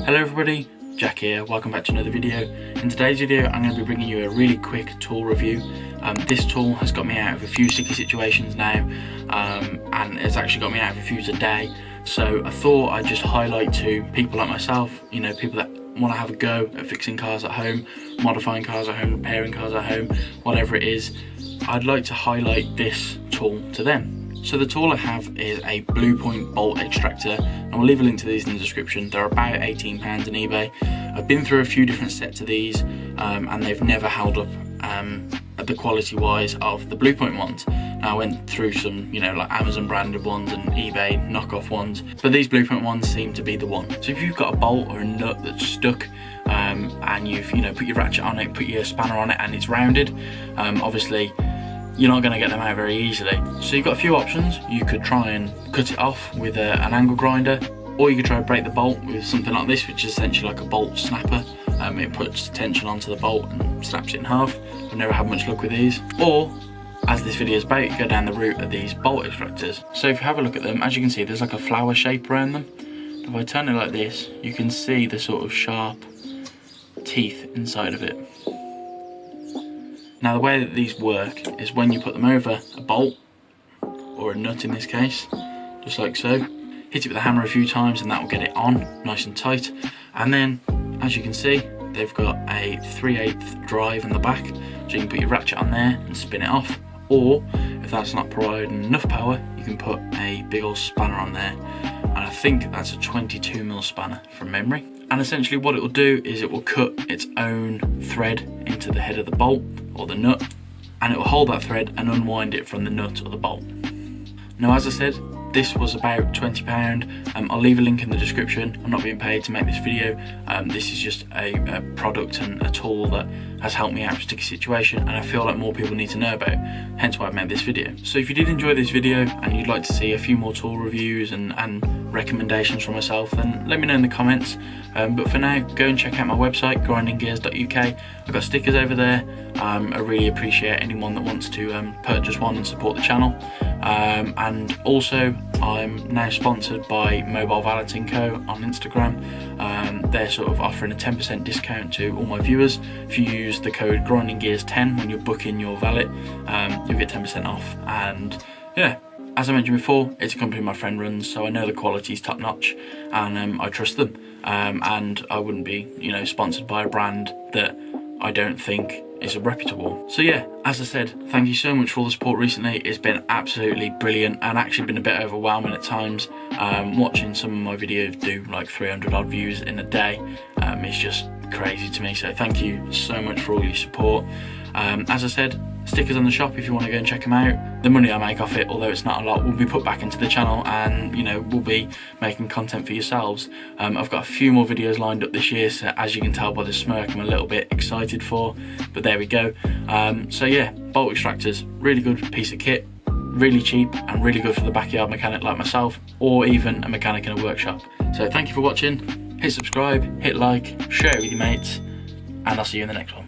Hello everybody, Jack here, welcome back to another video. In today's video I'm going to be bringing you a really quick tool review. This tool has got me out of a few sticky situations now, and it's actually got me out of a few today. So I thought I'd just highlight to people like myself, you know, people that want to have a go at fixing cars at home, modifying cars at home, repairing cars at home, whatever it is, I'd like to highlight this tool to them. So the tool I have is a BlueSpot bolt extractor, and we'll leave a link to these in the description. They're about £18 on eBay. I've been through a few different sets of these, and they've never held up at the quality wise of the BlueSpot ones. Now I went through some, you know, like Amazon branded ones and eBay knockoff ones, but these BlueSpot ones seem to be the one. So if you've got a bolt or a nut that's stuck, and you've, you know, put your ratchet on it, put your spanner on it, and it's rounded, obviously you're not going to get them out very easily. So you've got a few options. You could try and cut it off with an angle grinder, or you could try and break the bolt with something like this, which is essentially like a bolt snapper. It puts tension onto the bolt and snaps it in half. I've never had much luck with these. Or, as this video is about, go down the route of these bolt extractors. So if you have a look at them, as you can see, there's like a flower shape around them. If I turn it like this, you can see the sort of sharp teeth inside of it. Now the way that these work is when you put them over a bolt, or a nut in this case, just like so, hit it with a hammer a few times and that will get it on nice and tight. And then, as you can see, they've got a 3/8 drive in the back, so you can put your ratchet on there and spin it off. Or, if that's not providing enough power, you can put a big old spanner on there. And I think that's a 22mm spanner from memory. And essentially what it will do is it will cut its own thread into the head of the bolt or the nut, and it will hold that thread and unwind it from the nut or the bolt. Now, as I said, this was about £20. I'll leave a link in the description. I'm not being paid to make this video. This is just a product and a tool that has helped me out of a sticky situation, and I feel like more people need to know about, hence why I've made this video. So if you did enjoy this video and you'd like to see a few more tool reviews and recommendations from myself, then let me know in the comments. But for now, go and check out my website, grindinggears.uk. I've got stickers over there. I really appreciate anyone that wants to purchase one and support the channel. And also, I'm now sponsored by Mobile Valeting Co on Instagram. They're sort of offering a 10% discount to all my viewers. If you use the code grindinggears10 when you're booking your valet, you'll get 10% off. And yeah, as I mentioned before, it's a company my friend runs, so I know the quality is top notch, and I trust them. And I wouldn't be, you know, sponsored by a brand that I don't think is reputable. So yeah, as I said, thank you so much for all the support recently. It's been absolutely brilliant, and actually been a bit overwhelming at times. Watching some of my videos do like 300 odd views in a day is just crazy to me, so thank you so much for all your support. As I said, stickers on the shop if you want to go and check them out. The money I make off it, although it's not a lot, will be put back into the channel, and you know, we'll be making content for yourselves. I've got a few more videos lined up this year, so as you can tell by the smirk, I'm a little bit excited for, but there we go. So yeah, bolt extractors, really good piece of kit, really cheap and really good for the backyard mechanic like myself, or even a mechanic in a workshop. So thank you for watching. Hit subscribe, hit like, share it with your mates, and I'll see you in the next one.